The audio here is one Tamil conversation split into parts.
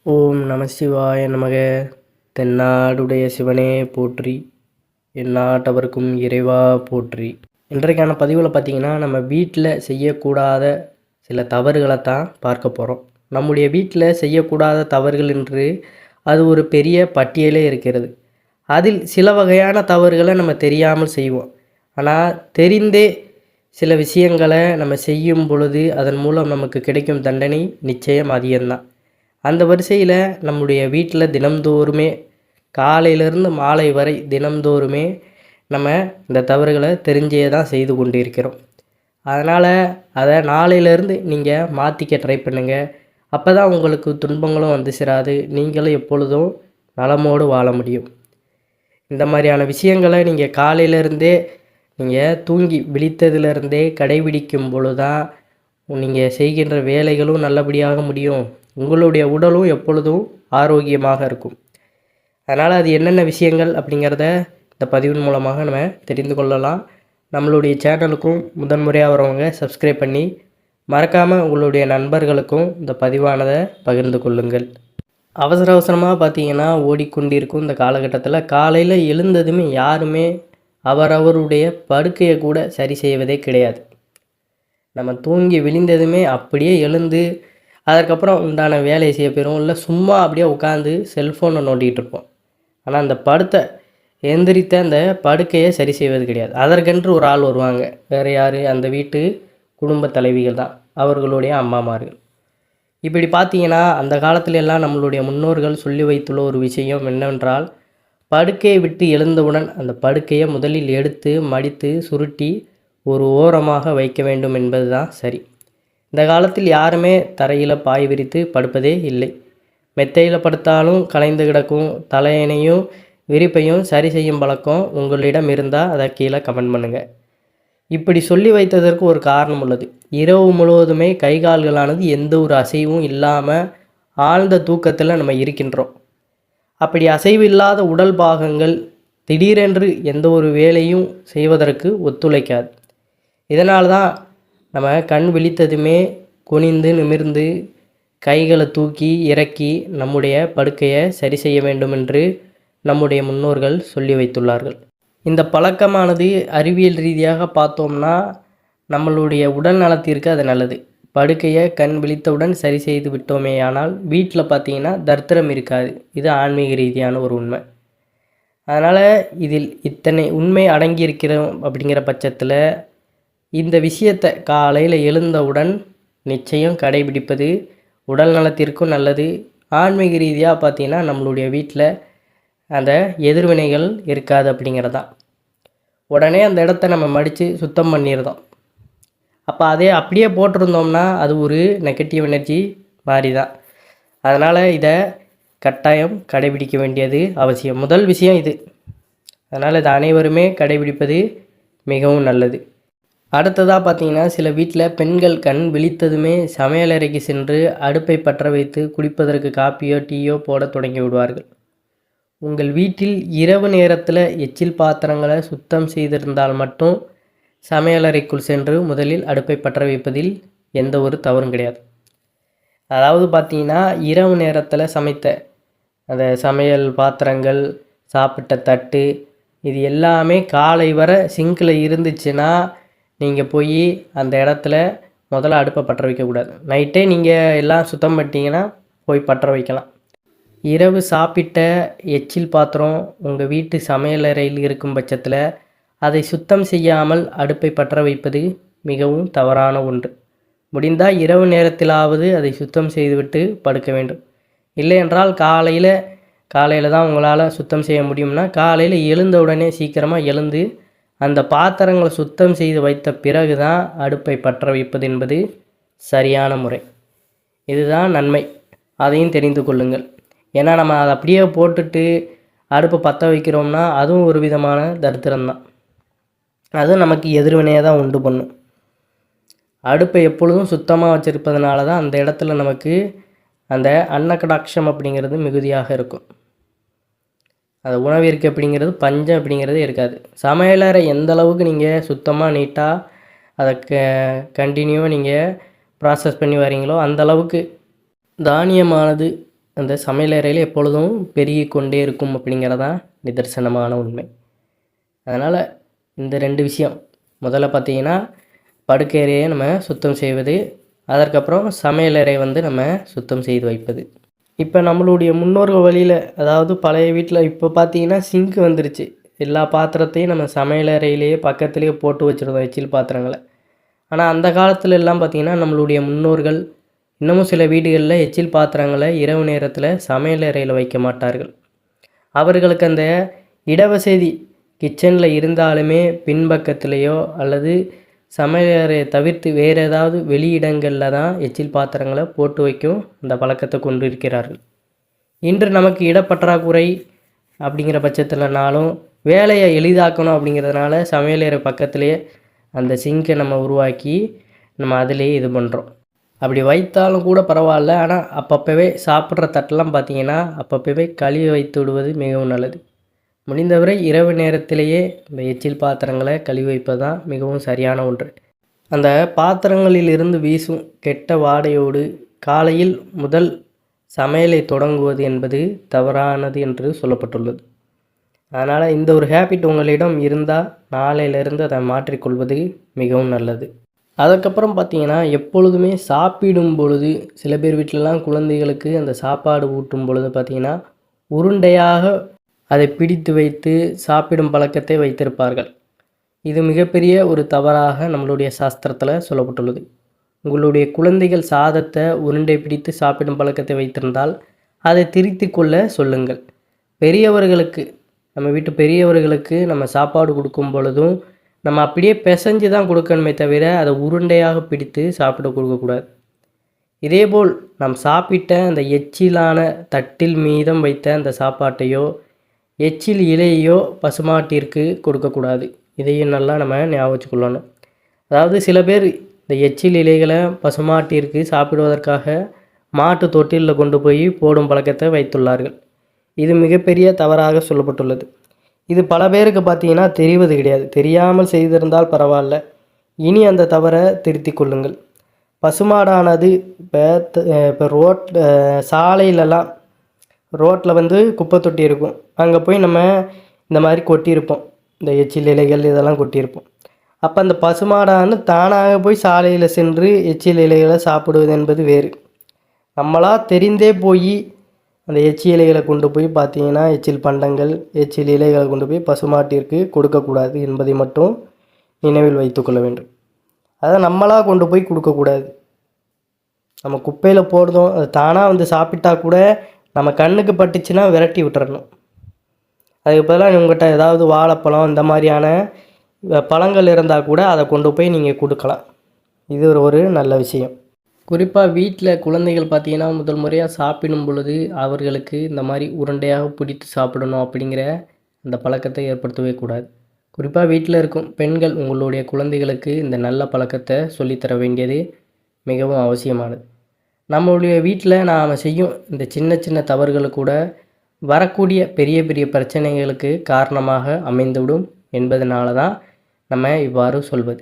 ஓம் நம சிவாய நமக. தென்னாடுடைய சிவனே போற்றி, எந்நாட்டவர்க்கும் இறைவா போற்றி. இன்றைக்கான பதிவில் பார்த்திங்கன்னா, நம்ம வீட்டில் செய்யக்கூடாத சில தவறுகளை தான் பார்க்க போகிறோம். நம்முடைய வீட்டில் செய்யக்கூடாத தவறுகள் என்று அது ஒரு பெரிய பட்டியலே இருக்கிறது. அதில் சில வகையான தவறுகளை நம்ம தெரியாமல் செய்வோம். ஆனால் தெரிந்தே சில விஷயங்களை நம்ம செய்யும் பொழுது அதன் மூலம் நமக்கு கிடைக்கும் தண்டனை நிச்சயம் அதிகம்தான். அந்த வரிசையில் நம்முடைய வீட்டில் தினம்தோறுமே காலையிலேருந்து மாலை வரை தினம்தோறுமே நம்ம இந்த தவறுகளை தெரிஞ்சே தான் செய்து கொண்டிருக்கிறோம். அதனால் அதை நாளையிலேருந்து நீங்கள் மாற்றிக்க ட்ரை பண்ணுங்கள். அப்போ தான் உங்களுக்கு துன்பங்களும் வந்து சேராது, நீங்களும் எப்பொழுதும் நலமோடு வாழ முடியும். இந்த மாதிரியான விஷயங்களை நீங்கள் காலையிலேருந்தே நீங்கள் தூங்கி விழித்ததுலேருந்தே கடைபிடிக்கும் பொழுது தான் நீங்கள் செய்கின்ற வேலைகளும் நல்லபடியாக முடியும், உங்களுடைய உடலும் எப்பொழுதும் ஆரோக்கியமாக இருக்கும். அதனால் அது என்னென்ன விஷயங்கள் அப்படிங்கிறத இந்த பதிவின் மூலமாக நம்ம தெரிந்து கொள்ளலாம். நம்மளுடைய சேனலுக்கும் முதன்முறையாக வரவங்க சப்ஸ்கிரைப் பண்ணி மறக்காமல் உங்களுடைய நண்பர்களுக்கும் இந்த பதிவானதை பகிர்ந்து கொள்ளுங்கள். அவசர அவசரமாக பார்த்தீங்கன்னா ஓடிக்கொண்டிருக்கும் இந்த காலகட்டத்தில் காலையில் எழுந்ததுமே யாருமே அவரவருடைய படுக்கையை கூட சரி செய்வதே கிடையாது. நம்ம தூங்கி விழுந்ததுமே அப்படியே எழுந்து அதற்கப்புறம் உண்டான வேலையை செய்ய போயிடும், இல்லை சும்மா அப்படியே உட்காந்து செல்ஃபோனை நோண்டிகிட்டு இருப்போம். ஆனால் அந்த எந்திரித்த அந்த படுக்கையை சரி செய்வது கிடையாது. அதற்கென்று ஒரு ஆள் வருவாங்க. வேறு யார்? அந்த வீட்டு குடும்ப தலைவிகள் தான், அவர்களுடைய அம்மாமார்கள். இப்படி பார்த்தீங்கன்னா அந்த காலத்துல எல்லாம் நம்மளுடைய முன்னோர்கள் சொல்லி வைத்துள்ள ஒரு விஷயம் என்னவென்றால், படுக்கையை விட்டு எழுந்தவுடன் அந்த படுக்கையை முதலில் எடுத்து மடித்து சுருட்டி ஒரு ஓரமாக வைக்க வேண்டும் என்பது தான் சரி. இந்த காலத்தில் யாருமே தரையில் பாய் விரித்து படுப்பதே இல்லை. மெத்தையில் படுத்தாலும் கலைந்து கிடக்கும். தலையணையும் விரிப்பையும் சரி செய்யும் பழக்கம் உங்களிடம் இருந்தால் அதை கீழே கமெண்ட் பண்ணுங்கள். இப்படி சொல்லி வைத்ததற்கு ஒரு காரணம் உள்ளது. இரவு முழுவதுமே கை கால்களானது எந்த ஒரு அசைவும் இல்லாமல் ஆழ்ந்த தூக்கத்தில் நம்ம இருக்கின்றோம். அப்படி அசைவு இல்லாத உடல் பாகங்கள் திடீரென்று எந்த ஒரு வேலையும் செய்வதற்கு ஒத்துழைக்காது. இதனால் தான் நம்ம கண் விழித்ததுமே குனிந்து நிமிர்ந்து கைகளை தூக்கி இறக்கி நம்முடைய படுக்கையை சரி செய்ய வேண்டும் என்று நம்முடைய முன்னோர்கள் சொல்லி வைத்துள்ளார்கள். இந்த பழக்கமானது அறிவியல் ரீதியாக பார்த்தோம்னா நம்மளுடைய உடல் நலத்திற்கு அது நல்லது. படுக்கையை கண் விழித்தவுடன் சரி செய்து விட்டோமே ஆனால் வீட்டில் பார்த்திங்கன்னா தரித்திரம் இருக்காது. இது ஆன்மீக ரீதியான ஒரு உண்மை. அதனால் இதில் இத்தனை உண்மை அடங்கியிருக்கிறோம். அப்படிங்கிற பட்சத்தில் இந்த விஷயத்தை காலையில் எழுந்தவுடன் நிச்சயம் கடைபிடிப்பது உடல் நலத்திற்கும் நல்லது. ஆன்மீக ரீதியாக பார்த்திங்கன்னா நம்மளுடைய வீட்டில் அந்த எதிர்வினைகள் இருக்காது அப்படிங்கிறதான். உடனே அந்த இடத்த நம்ம மடித்து சுத்தம் பண்ணிடுறோம். அப்போ அதே அப்படியே போட்டிருந்தோம்னா அது ஒரு நெகட்டிவ் எனர்ஜி மாதிரி தான். அதனால் இதை கட்டாயம் கடைபிடிக்க வேண்டியது அவசியம். முதல் விஷயம் இது. அதனால் இதை அனைவருமே கடைபிடிப்பது மிகவும் நல்லது. அடுத்ததாக பார்த்திங்கன்னா சில வீட்டில் பெண்கள் கண் விழித்ததுமே சமையலறைக்கு சென்று அடுப்பை பற்ற வைத்து குடிப்பதற்கு காப்பியோ டீயோ போட தொடங்கி விடுவார்கள். உங்கள் வீட்டில் இரவு நேரத்தில் எச்சில் பாத்திரங்களை சுத்தம் செய்திருந்தால் மட்டும் சமையலறைக்குள் சென்று முதலில் அடுப்பை பற்ற வைப்பதில் எந்த ஒரு தவறும் கிடையாது. அதாவது பார்த்திங்கன்னா இரவு நேரத்தில் சமைத்த அந்த சமையல் பாத்திரங்கள், சாப்பிட்ட தட்டு, இது எல்லாமே காலை வர சிங்கில் இருந்துச்சுன்னா நீங்கள் போய் அந்த இடத்துல முதல்ல அடுப்பை பற்ற வைக்கக்கூடாது. நைட்டே நீங்கள் எல்லாம் சுத்தம் பண்ணிட்டீங்கன்னா போய் பற்ற வைக்கலாம். இரவு சாப்பிட்ட எச்சில் பாத்திரம் உங்கள் வீட்டு சமையலறையில் இருக்கும் பட்சத்தில் அதை சுத்தம் செய்யாமல் அடுப்பை பற்ற வைப்பது மிகவும் தவறான ஒன்று. முடிந்தால் இரவு நேரத்திலாவது அதை சுத்தம் செய்துவிட்டு படுக்க வேண்டும். இல்லை என்றால் காலையில் தான் உங்களால் சுத்தம் செய்ய முடியும்னா காலையில் எழுந்த உடனே சீக்கிரமாக எழுந்து அந்த பாத்திரங்களை சுத்தம் செய்து வைத்த பிறகு தான் அடுப்பை பற்ற வைப்பது என்பது சரியான முறை. இதுதான் நன்மை, அதையும் தெரிந்து கொள்ளுங்கள். ஏன்னா நம்ம அதை அப்படியே போட்டுட்டு அடுப்பை பற்ற வைக்கிறோம்னா அதுவும் ஒரு விதமான தரித்திரம்தான். அதுவும் நமக்கு எதிர்வினையாக தான் உண்டு பண்ணும். அடுப்பை எப்பொழுதும் சுத்தமாக வச்சுருப்பதுனால தான் அந்த இடத்துல நமக்கு அந்த அன்னகடாட்சம் அப்படிங்கிறது மிகுதியாக இருக்கும். அது உணவிற்கு அப்படிங்கிறது பஞ்சம் அப்படிங்கிறது இருக்காது. சமையலறை எந்த அளவுக்கு நீங்கள் சுத்தமாக நீட்டாக அதை கண்டினியூவாக நீங்கள் ப்ராசஸ் பண்ணி வரீங்களோ அந்தளவுக்கு தானியமானது அந்த சமையலறையில் எப்பொழுதும் பெருகி கொண்டே இருக்கும் அப்படிங்கிறதான் நிதர்சனமான உண்மை. அதனால் இந்த 2 விஷயம், முதல்ல பார்த்தீங்கன்னா படுக்கை அறையை நம்ம சுத்தம் செய்வது, அதற்கப்புறம் சமையலறை நம்ம சுத்தம் செய்து வைப்பது. இப்போ நம்மளுடைய முன்னோர்கள் வழியில், அதாவது பழைய வீட்டில் இப்போ பார்த்தீங்கன்னா சிங்க் வந்துருச்சு. எல்லா பாத்திரத்தையும் நம்ம சமையலறையிலேயே பக்கத்துலேயே போட்டு வச்சுருந்தோம், எச்சில் பாத்திரங்களை. ஆனால் அந்த காலத்துல எல்லாம் பார்த்தீங்கன்னா நம்மளுடைய முன்னோர்கள் இன்னமும் சில வீடுகளில் எச்சில் பாத்திரங்களை இரவு நேரத்தில் சமையலறையில் வைக்க மாட்டார்கள். அவர்களுக்கு அந்த இடவசதி கிச்சனில் இருந்தாலுமே பின்பக்கத்திலேயோ அல்லது சமையலறையை தவிர்த்து வேறு ஏதாவது வெளியிடங்களில் தான் எச்சில் பாத்திரங்களை போட்டு வைக்கும் அந்த பழக்கத்தை கொண்டு இருக்கிறார்கள். இன்று நமக்கு இடப்பற்றாக்குறை அப்படிங்கிற பட்சத்தில்னாலும் வேலையை எளிதாக்கணும் அப்படிங்கிறதுனால சமையலறை பக்கத்துலேயே அந்த சிங்கை நம்ம உருவாக்கி நம்ம அதிலேயே இது பண்ணுறோம். அப்படி வைத்தாலும் கூட பரவாயில்ல, ஆனால் அப்பப்போவே சாப்பிட்ற தட்டெல்லாம் பார்த்திங்கன்னா அப்பப்போவே கழுவி வைத்து விடுவது மிகவும் நல்லது. முடிந்தவரை இரவு நேரத்திலேயே இந்த எச்சில் பாத்திரங்களை கழுவி வைப்பது தான் மிகவும் சரியான ஒன்று. அந்த பாத்திரங்களிலிருந்து வீசும் கெட்ட வாடையோடு காலையில் முதல் சமையலை தொடங்குவது என்பது தவறானது என்று சொல்லப்பட்டுள்ளது. அதனால் இந்த ஒரு ஹேபிட் உங்களிடம் இருந்தால் நாளையிலிருந்து அதை மாற்றிக்கொள்வது மிகவும் நல்லது. அதுக்கப்புறம் பார்த்திங்கன்னா எப்பொழுதுமே சாப்பிடும் பொழுது சில பேர் வீட்டிலலாம் குழந்தைகளுக்கு அந்த சாப்பாடு ஊட்டும் பொழுது பார்த்திங்கன்னா உருண்டையாக அதை பிடித்து வைத்து சாப்பிடும் பழக்கத்தை வைத்திருப்பார்கள். இது மிகப்பெரிய ஒரு தவறாக நம்மளுடைய சாஸ்திரத்தில் சொல்லப்பட்டுள்ளது. உங்களுடைய குழந்தைகள் சாதத்தை உருண்டை பிடித்து சாப்பிடும் பழக்கத்தை வைத்திருந்தால் அதை திருத்தி கொள்ள சொல்லுங்கள். பெரியவர்களுக்கு, நம்ம வீட்டு பெரியவர்களுக்கு நம்ம சாப்பாடு கொடுக்கும் பொழுதும் நம்ம அப்படியே பிசைஞ்சு தான் கொடுக்கணுமே தவிர அதை உருண்டையாக பிடித்து சாப்பிட கொடுக்கக்கூடாது. இதேபோல் நாம் சாப்பிட்ட அந்த எச்சிலான தட்டில் மீதம் வைத்த அந்த சாப்பாட்டையோ எச்சில் இலையோ பசுமாட்டிற்கு கொடுக்கக்கூடாது. இதையும் நல்லா நம்ம ஞாபகம் வச்சுக்கொள்ளணும். அதாவது சில பேர் இந்த எச்சில் இலைகளை பசுமாட்டிற்கு சாப்பிடுவதற்காக மாட்டு தொட்டிலில் கொண்டு போய் போடும் பழக்கத்தை வைத்துள்ளார்கள். இது மிகப்பெரிய தவறாக சொல்லப்பட்டுள்ளது. இது பல பேருக்கு பார்த்திங்கன்னா தெரிவது கிடையாது. தெரியாமல் செய்திருந்தால் பரவாயில்ல, இனி அந்த தவறை திருத்தி கொள்ளுங்கள். பசுமாடானது இப்போ சாலையிலலாம் ரோட்டில் குப்பை தொட்டி இருக்கும், அங்கே போய் நம்ம இந்த மாதிரி கொட்டியிருப்போம், இந்த எச்சில் இலைகள் இதெல்லாம் கொட்டியிருப்போம். அப்போ அந்த பசுமாடானது தானாக போய் சாலையில் சென்று எச்சில் இலைகளை சாப்பிடுவது என்பது வேறு. நம்மளாக தெரிந்தே போய் அந்த எச்சில் இலைகளை கொண்டு போய் பார்த்திங்கன்னா எச்சில் பண்டங்கள் எச்சில் இலைகளை கொண்டு போய் பசுமாட்டிற்கு கொடுக்கக்கூடாது என்பதை மட்டும் நினைவில் வைத்துக்கொள்ள வேண்டும். அதை நம்மளாக கொண்டு போய் கொடுக்கக்கூடாது. நம்ம குப்பையில் போடுறோம், அது தானாக சாப்பிட்டா கூட நம்ம கண்ணுக்கு பட்டுச்சுன்னா விரட்டி விட்டுறணும். அதுக்கு பதிலாக உங்கள்கிட்ட ஏதாவது வாழைப்பழம் இந்த மாதிரியான பழங்கள் இருந்தால் கூட அதை கொண்டு போய் நீங்கள் கொடுக்கலாம். இது ஒரு நல்ல விஷயம். குறிப்பாக வீட்டில் குழந்தைகள் பார்த்திங்கன்னா முதல் முறையாக சாப்பிடும் பொழுது அவர்களுக்கு இந்த மாதிரி உருண்டையாக பிடித்து சாப்பிடணும் அப்படிங்கிற அந்த பழக்கத்தை ஏற்படுத்தவே கூடாது. குறிப்பாக வீட்டில் இருக்கும் பெண்கள் உங்களுடைய குழந்தைகளுக்கு இந்த நல்ல பழக்கத்தை சொல்லித்தர வேண்டியது மிகவும் அவசியமானது. நம்மளுடைய வீட்டில் நாம் செய்யும் இந்த சின்ன சின்ன தவறுகள் கூட வரக்கூடிய பெரிய பெரிய பிரச்சனைகளுக்கு காரணமாக அமைந்துவிடும் என்பதனால தான் நம்ம இவ்வாறு சொல்வது.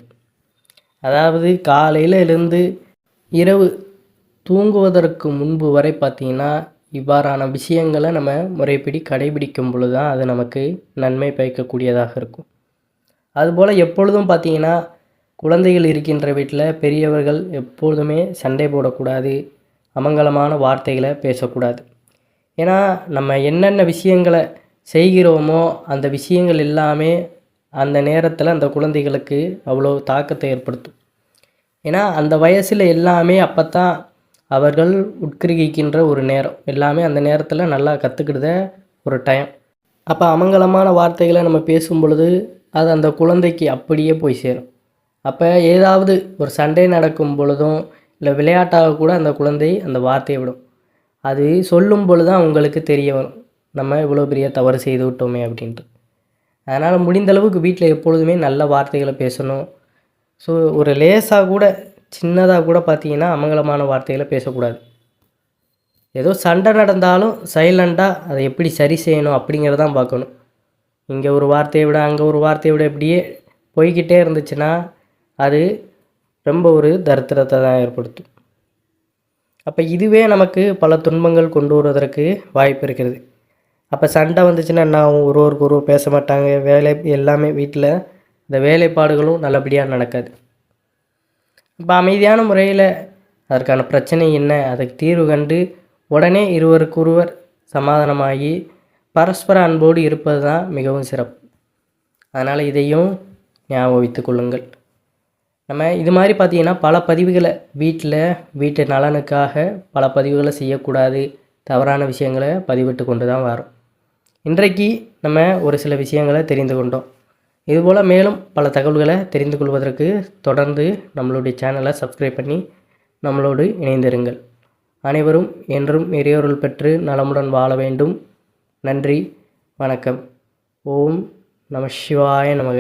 அதாவது காலையில் எழுந்து இரவு தூங்குவதற்கு முன்பு வரை பார்த்திங்கன்னா இவ்வாறான விஷயங்களை நம்ம முறைப்படி கடைபிடிக்கும் பொழுது தான் அது நமக்கு நன்மை பயக்கக்கூடியதாக இருக்கும். அதுபோல் எப்பொழுதும் பார்த்திங்கன்னா குழந்தைகள் இருக்கின்ற வீட்டில் பெரியவர்கள் எப்பொழுதுமே சண்டை போடக்கூடாது, அமங்கலமான வார்த்தைகளை பேசக்கூடாது. ஏன்னா நம்ம என்னென்ன விஷயங்களை செய்கிறோமோ அந்த விஷயங்கள் எல்லாமே அந்த நேரத்தில் அந்த குழந்தைகளுக்கு அவ்வளோ தாக்கத்தை ஏற்படுத்தும். ஏன்னா அந்த வயசில் எல்லாமே அப்போ தான் அவர்கள் உட்கிரகிக்கின்ற ஒரு நேரம், எல்லாமே அந்த நேரத்தில் நல்லா கற்றுக்கிடுத ஒரு டைம். அப்போ அமங்கலமான வார்த்தைகளை நம்ம பேசும் பொழுது அது அந்த குழந்தைக்கு அப்படியே போய் சேரும். அப்போ ஏதாவது ஒரு சண்டை நடக்கும் பொழுதும் இல்லை விளையாட்டாக கூட அந்த குழந்தை அந்த வார்த்தையை விடும். அது சொல்லும் பொழுது தான் உங்களுக்கு தெரிய வரும், நம்ம இவ்வளோ பெரிய தவறு செய்து விட்டோமே அப்படின்ட்டு. அதனால் முடிந்தளவுக்கு வீட்டில் எப்பொழுதுமே நல்ல வார்த்தைகளை பேசணும். ஸோ ஒரு லேசாக கூட சின்னதாக கூட பார்த்திங்கன்னா அமங்கலமான வார்த்தைகளை பேசக்கூடாது. ஏதோ சண்டை நடந்தாலும் சைலண்டாக அதை எப்படி சரி செய்யணும் அப்படிங்கிறதான் பார்க்கணும். இங்கே ஒரு வார்த்தையை விட அங்கே ஒரு வார்த்தையை விட இப்படியே போய்கிட்டே இருந்துச்சுன்னா அது ரொம்ப ஒரு தரித்திரத்தை தான் ஏற்படுத்தும். அப்போ இதுவே நமக்கு பல துன்பங்கள் கொண்டு வருவதற்கு வாய்ப்பு இருக்கிறது. அப்போ சண்டை வந்துச்சுன்னா என்ன ஆகும்? ஒருவருக்கு ஒருவர் பேச மாட்டாங்க. வேலை எல்லாமே வீட்டில் இந்த வேலைப்பாடுகளும் நல்லபடியாக நடக்காது. இப்போ அமைதியான முறையில் அதற்கான பிரச்சனை என்ன, அதுக்கு தீர்வு கண்டு உடனே இருவருக்கொருவர் சமாதானமாகி பரஸ்பர அன்போடு இருப்பது தான் மிகவும் சிறப்பு. அதனால் இதையும் ஞாபகம் வைத்து கொள்ளுங்கள். நம்ம இது மாதிரி பார்த்திங்கன்னா பல பதிவுகளை வீட்டு நலனுக்காக பல பதிவுகளை செய்யக்கூடாது, தவறான விஷயங்களை பதிவிட்டு கொண்டு தான் வரோம். இன்றைக்கு நம்ம ஒரு சில விஷயங்களை தெரிந்து கொண்டோம். இதுபோல் மேலும் பல தகவல்களை தெரிந்து கொள்வதற்கு தொடர்ந்து நம்மளுடைய சேனலை சப்ஸ்கிரைப் பண்ணி நம்மளோடு இணைந்திருங்கள். அனைவரும் என்றும் இறையருள் பெற்று நலமுடன் வாழ வேண்டும். நன்றி, வணக்கம். ஓம் நம சிவாய நமக.